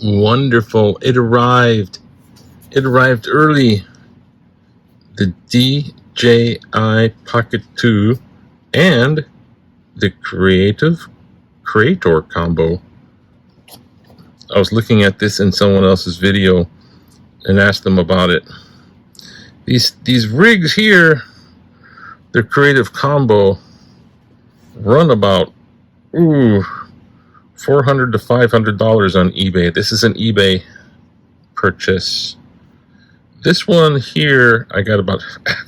Wonderful. It arrived. It arrived early. The DJI Pocket 2 and the Creator combo. I was looking at this in someone else's video and asked them about it. These rigs here, the Creative combo, run about $400 to $500 on eBay. This is an eBay purchase. This one here, I got about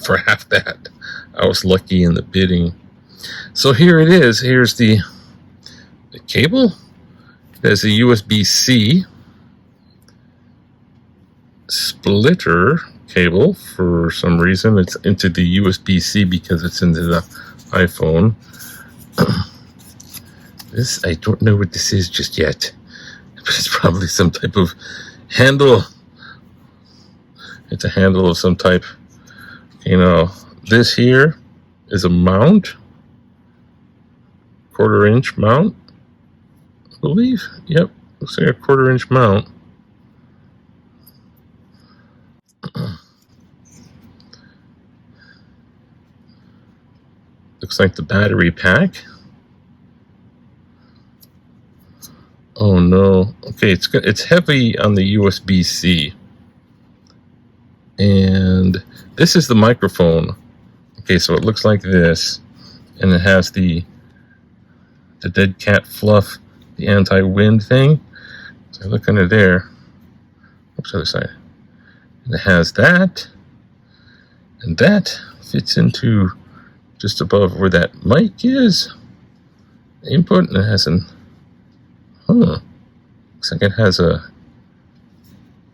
for half that. I was lucky in the bidding. So here it is. Here's the cable. There's a USB-C splitter cable. For some reason, it's into the USB-C because it's into the iPhone. This, I don't know what this is just yet, but it's probably some type of handle. It's a handle of some type. You know, this here is a mount, 1/4-inch mount, I believe. Yep, looks like a 1/4-inch mount. Looks like the battery pack. Oh no. Okay, it's heavy on the USB-C. And this is the microphone. Okay, so it looks like this. And it has the dead cat fluff, the anti-wind thing. So I look under there. Oops, other side. And it has that. And that fits into just above where that mic is. Input, and it has an looks like it has a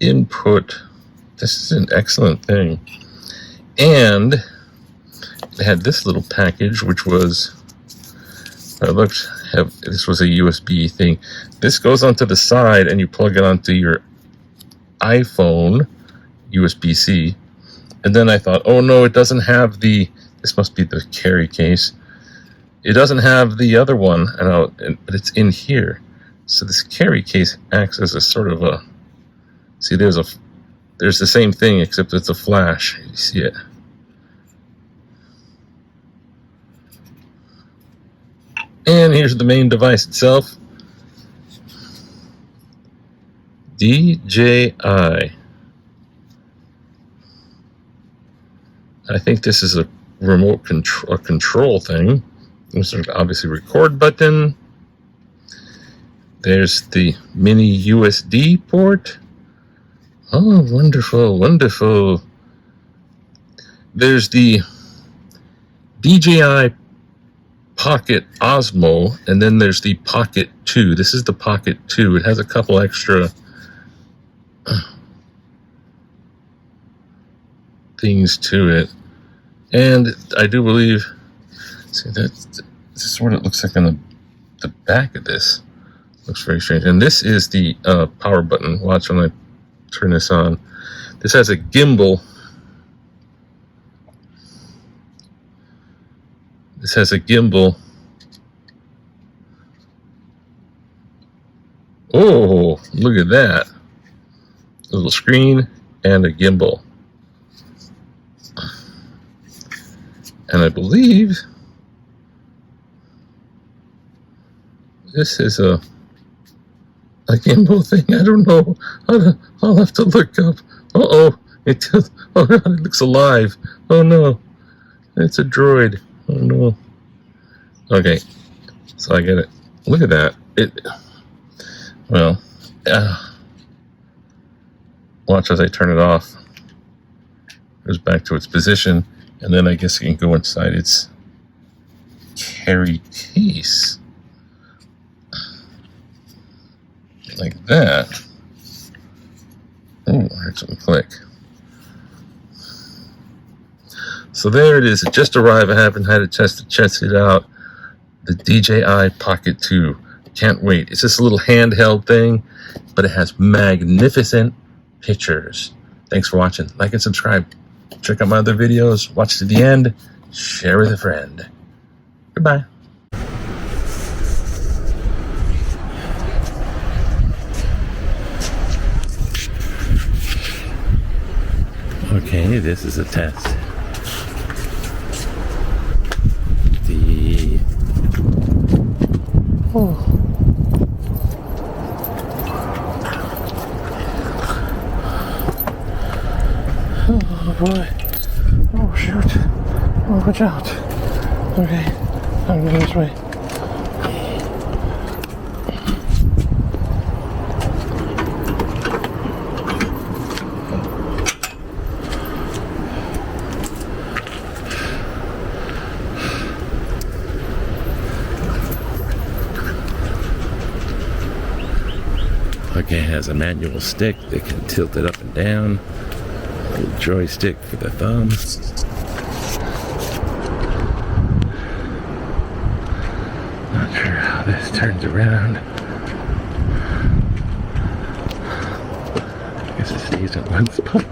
input. This is an excellent thing. And it had this little package, which was, this was a USB thing. This goes onto the side and you plug it onto your iPhone USB-C. And then I thought, oh no, it doesn't have this must be the carry case. It doesn't have the other one, but it's in here. So this carry case acts as a sort of a, see, there's the same thing except it's a flash. You see it? And here's the main device itself. DJI. I think this is a remote control thing. There's obviously record button. There's the mini USB port. Oh, wonderful, wonderful. There's the DJI Pocket Osmo, and then there's the Pocket 2. This is the Pocket 2. It has a couple extra things to it. And I do believe, see, this is what it looks like on the back of this. Looks very strange. And this is the power button. Watch when I turn this on. This has a gimbal. This has a gimbal. Oh, look at that. A little screen and a gimbal. And I believe this is a gimbal thing. I don't know. I'll have to look up. It looks alive. Oh no, it's a droid. Oh no. Okay, so I get it. Look at that. Well, watch as I turn it off. It goes back to its position, and then I guess it can go inside its carry case. Like that. Oh, I heard something click. So there it is. It just arrived. I haven't had a chance to test it out. The DJI Pocket 2. Can't wait. It's just a little handheld thing, but it has magnificent pictures. Thanks for watching. Like and subscribe. Check out my other videos. Watch to the end. Share with a friend. Goodbye. Okay, this is a test. Oh boy. Oh shoot. Oh, watch out. Okay, I'm going this way. Okay, it has a manual stick that can tilt it up and down. A little joystick for the thumb. Not sure how this turns around. I guess it stays in one spot.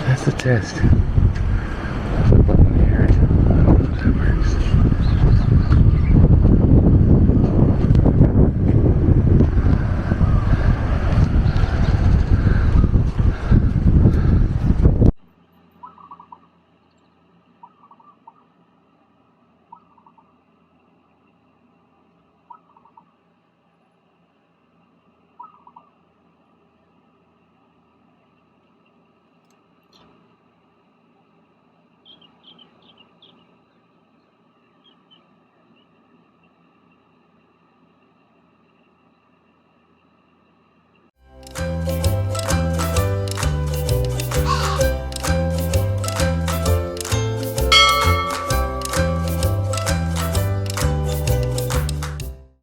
That's the test.